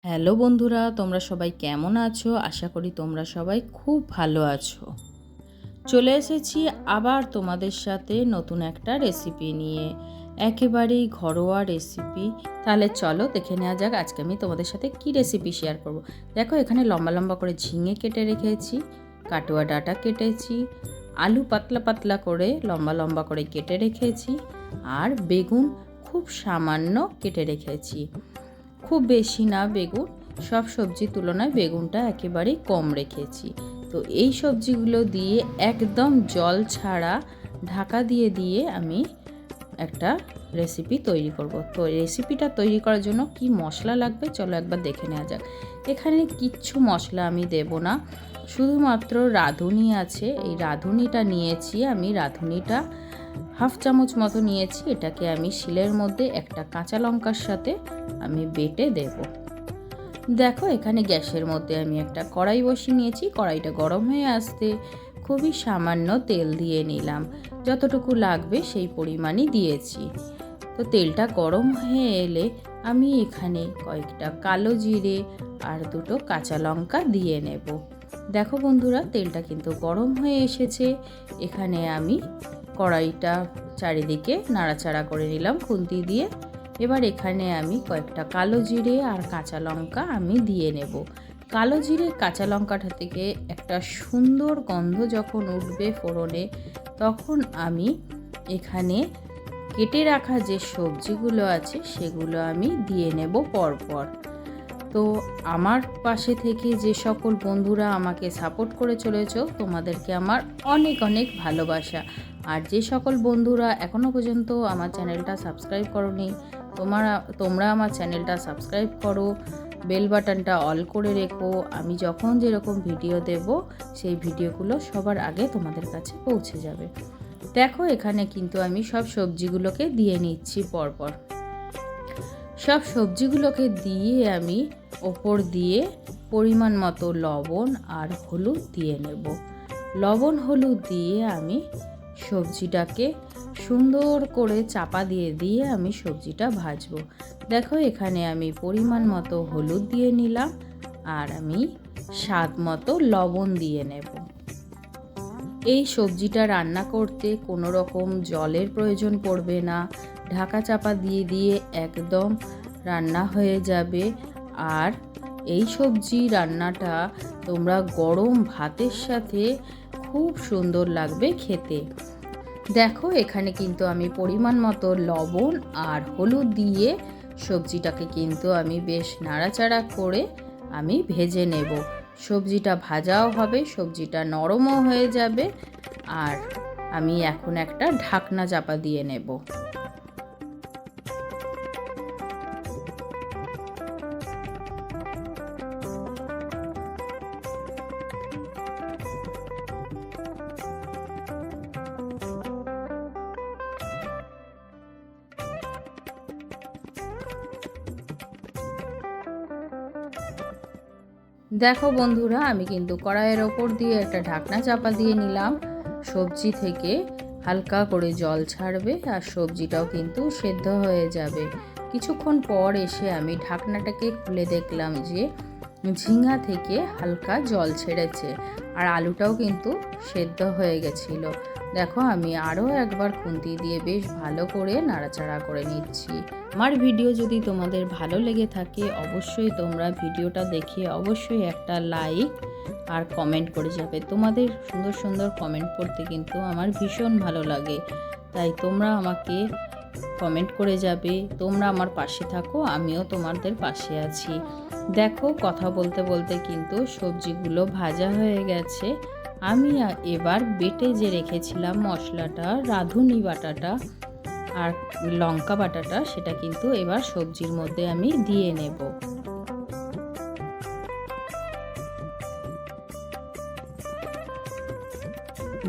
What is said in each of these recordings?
Hello বন্ধুরা, তোমরা সবাই কেমন আছো? আশা করি তোমরা সবাই খুব ভালো আছো। চলে এসেছি আবার তোমাদের সাথে নতুন একটা রেসিপি নিয়ে, একেবারেই ঘরোয়া রেসিপি। তাহলে চলো দেখে নেওয়া যাক আজকে আমি তোমাদের সাথে কি রেসিপি শেয়ার করব। দেখো, এখানে লম্বা লম্বা করে ঝিঙে কেটে রেখেছি, কাটুয়া ডাঁটা কেটেছি, আলু পাতলা পাতলা করে লম্বা লম্বা করে কেটে রেখেছি, আর বেগুন খুব সামান্য কেটে রেখেছি। খুব বেশি না বেগুন, সব সবজির তুলনায় বেগুনটা একেবারেই কম রেখেছি। তো এই সবজিগুলো দিয়ে একদম জল ছাড়া ঢাকা দিয়ে দিয়ে আমি একটা রেসিপি তৈরি করব। তো রেসিপিটা তৈরি করার জন্য কি মশলা লাগবে চলো একবার দেখে নেওয়া যাক। এখানে কিচ্ছু মশলা আমি দেব না, শুধুমাত্র রাঁধুনি আছে। এই রাঁধুনিটা নিয়েছি আমি, রাঁধুনিটা হাফ চামচ মতো নিয়েছি। এটাকে আমি শিলের মধ্যে একটা কাঁচা লঙ্কার সাথে আমি বেটে দেব। দেখো, এখানে গ্যাসের মধ্যে আমি একটা কড়াই বসিয়ে নিয়েছি। কড়াইটা গরম হয়ে আসতে খুবই সামান্য তেল দিয়ে নিলাম, যতটুকু লাগবে সেই পরিমাণই দিয়েছি। তো তেলটা গরম হয়ে এলে আমি এখানে কয়েকটা কালো জিরে আর দুটো কাঁচা লঙ্কা দিয়ে নেব। দেখো বন্ধুরা, তেলটা কিন্তু গরম হয়ে এসেছে। এখানে আমি কড়াইটা চারিদিকে নাড়াচাড়া করে নিলাম খুন্তি দিয়ে। এবার এখানে আমি কয়েকটা কালো জিরে আর কাঁচা লঙ্কা আমি দিয়ে নেব। কালো জিরে কাঁচা লঙ্কাটা থেকে একটা সুন্দর গন্ধ যখন উঠবে ফোড়নে, তখন আমি এখানে কেটে রাখা যে সবজিগুলো আছে সেগুলো আমি দিয়ে নেব পরপর। তো আমার পাশে থেকে যে সকল বন্ধুরা আমাকে সাপোর্ট করে চলেছ, তোমাদেরকে আমার অনেক অনেক ভালোবাসা। আর যে সকল বন্ধুরা এখনও পর্যন্ত আমার চ্যানেলটা সাবস্ক্রাইব করোনি, তোমরা আমার চ্যানেলটা সাবস্ক্রাইব করো, বেল বাটনটা অল করে রেখো। আমি যখন যেরকম ভিডিও দেব সেই ভিডিওগুলো সবার আগে তোমাদের কাছে পৌঁছে যাবে। দেখো, এখানে কিন্তু আমি সব সবজিগুলোকে দিয়ে নিচ্ছি পরপর। সব সবজিগুলোকে দিয়ে আমি ওপর দিয়ে পরিমাণ মতো লবণ আর হলুদ দিয়ে নেব। লবণ হলুদ দিয়ে আমি সবজিটাকে সুন্দর করে চাপা দিয়ে দিয়ে আমি সবজিটা ভাজবো। দেখো, এখানে আমি পরিমাণ মতো হলুদ দিয়ে নিলাম আর আমি স্বাদ মতো লবণ দিয়ে নেব। এই সবজিটা রান্না করতে কোনো রকম জলের প্রয়োজন পড়বে না, ঢাকা চাপা দিয়ে দিয়ে একদম রান্না হয়ে যাবে। আর এই সবজি রান্নাটা তোমরা গরম ভাতের সাথে খুব সুন্দর লাগবে খেতে। দেখো, এখানে কিন্তু আমি পরিমাণ মতো লবণ আর হলুদ দিয়ে সবজিটাকে কিন্তু আমি বেশ নাড়াচাড়া করে আমি ভেজে নেব। সবজিটা ভাজাও হবে, সবজিটা নরমও হয়ে যাবে। আর আমি এখন একটা ঢাকনা চাপা দিয়ে নেব। দেখো বন্ধুরা, আমি কিন্তু কড়াইয়ের ওপর দিয়ে একটা ঢাকনা চাপা দিয়ে নিলাম। সবজি থেকে হালকা করে জল ছাড়বে আর সবজিটাও কিন্তু সেদ্ধ হয়ে যাবে। কিছুক্ষণ পর এসে আমি ঢাকনাটাকে খুলে দেখলাম যে ঝিঙা থেকে হালকা জল ছেড়েছে আর আলুটাও কিন্তু সেদ্ধ হয়ে গেছিলো। দেখো, আমি আরও একবার খুন্তি দিয়ে বেশ ভালো করে নাড়াচাড়া করে নিচ্ছি। আমার ভিডিও যদি তোমাদের ভালো লেগে থাকে অবশ্যই তোমরা ভিডিওটা দেখে অবশ্যই একটা লাইক আর কমেন্ট করে যাবে। তোমাদের সুন্দর সুন্দর কমেন্ট পড়তে কিন্তু আমার ভীষণ ভালো লাগে, তাই তোমরা আমাকে কমেন্ট করে যাবে। তোমরা আমার পাশে থাকো, আমিও তোমাদের পাশে আছি। দেখো, কথা বলতে বলতে কিন্তু সবজিগুলো ভাজা হয়ে গেছে। আমি এবার বেটে যে রেখেছিলাম মশলাটা, রাঁধুনি বাটাটা আর লঙ্কা বাটাটা, সেটা কিন্তু এবার সবজির মধ্যে আমি দিয়ে নেব।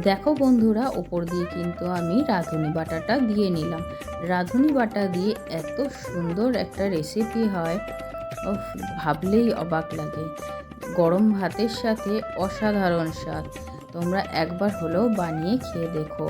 দেখো বন্ধুরা, ওপর দিয়ে কিন্তু আমি রাঁধুনি বাটাটা দিয়ে নিলাম। রাঁধুনি বাটা দিয়ে এত সুন্দর একটা রেসিপি হয়, ভাবলেই অবাক লাগে। গরম ভাতের সাথে অসাধারণ স্বাদ। তোমরা একবার হলেও বানিয়ে খেয়ে দেখো।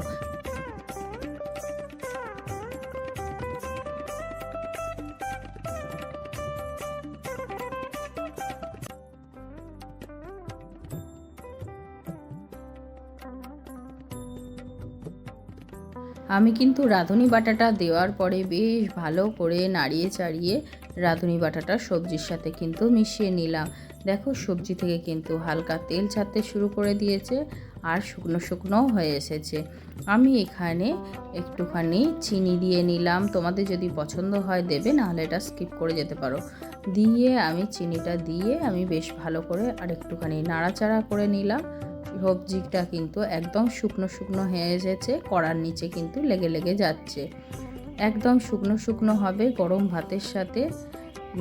আমি কিন্তু রাঁধুনি বাটাটা দেওয়ার পরে বেশ ভালো করে নাড়িয়ে চাড়িয়ে রাঁধুনি বাটাটা সবজির সাথে কিন্তু মিশিয়ে নিলাম। দেখো সবজি থেকে কিন্তু হালকা তেল ছাড়তে শুরু করে দিয়েছে আর শুকনো শুকনোও হয়ে এসেছে। আমি এখানে একটুখানি চিনি দিয়ে নিলাম, তোমাদের যদি পছন্দ হয় দেবে, নাহলে এটা স্কিপ করে যেতে পারো। দিয়ে আমি চিনিটা দিয়ে আমি বেশ ভালো করে আর একটুখানি নাড়াচাড়া করে নিলাম। সবজিটা কিন্তু একদম শুকনো শুকনো হয়ে এসেছে, কড়ার নিচে কিন্তু লেগে লেগে যাচ্ছে। একদম শুকনো শুকনো হবে, গরম ভাতের সাথে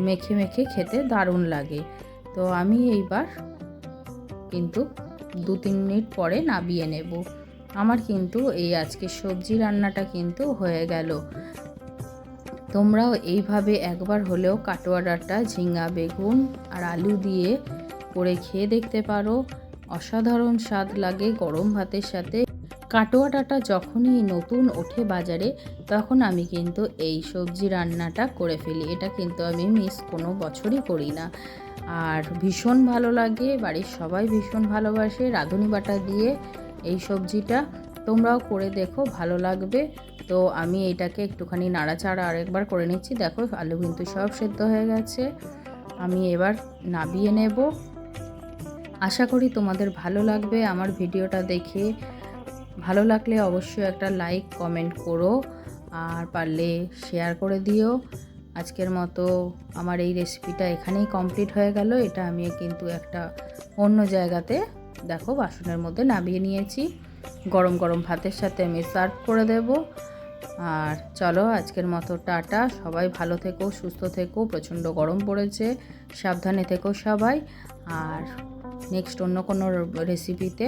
মেখে মেখে খেতে দারুণ লাগে। তো আমি এইবার কিন্তু 2-3 মিনিট পরে নামিয়ে নেব। আমার কিন্তু এই আজকে সবজি রান্নাটা কিন্তু হয়ে গেল। তোমরাও এইভাবে একবার হলেও কাটোয়া ডাঁটা, ঝিঙা, বেগুন আর আলু দিয়ে করে খেয়ে দেখতে পারো। অসাধারণ স্বাদ লাগে গরম ভাতের সাথে। কাটোয়া ডাঁটা যখনই নতুন ওঠে বাজারে, তখন আমি কিন্তু এই সবজি রান্নাটা করে ফেলি। এটা কিন্তু আমি মিস কোনো বছরই করি না। আর ভীষণ ভালো লাগে, বাড়ির সবাই ভীষণ ভালোবাসে রাঁধুনি বাটা দিয়ে এই সবজিটা। তোমরাও করে দেখো, ভালো লাগবে। তো আমি এটাকে একটুখানি নাড়াচাড়া আরেকবার করে নিচ্ছি। দেখো আলু কিন্তু সব সেদ্ধ হয়ে গেছে। আমি এবার নামিয়ে নেব। আশা করি তোমাদের ভালো লাগবে আমার ভিডিওটা দেখে। ভালো লাগলে অবশ্যই একটা লাইক কমেন্ট করো, আর পারলে শেয়ার করে দিও। আজকের মতো আমার এই রেসিপিটা এখানেই কমপ্লিট হয়ে গেল। এটা আমি কিন্তু একটা অন্য জায়গাতে দেখো বাসনের মধ্যে নামিয়ে নিয়েছি। গরম গরম ভাতের সাথে আমি সার্ভ করে দেব। আর চলো আজকের মতো টাটা। সবাই ভালো থেকো, সুস্থ থেকো। প্রচণ্ড গরম পড়েছে, সাবধানে থেকো সবাই। আর নেক্সট অন্য কোনো রেসিপিতে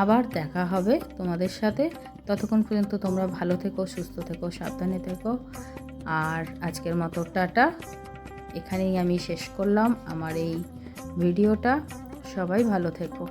আবার দেখা হবে তোমাদের সাথে। ততক্ষণ পর্যন্ত তোমরা ভালো থেকো, সুস্থ থেকো, সাবধানে থেকো। আর আজকের মতো টাটা। এখানেই আমি শেষ করলাম আমার এই ভিডিওটা। সবাই ভালো থেকো।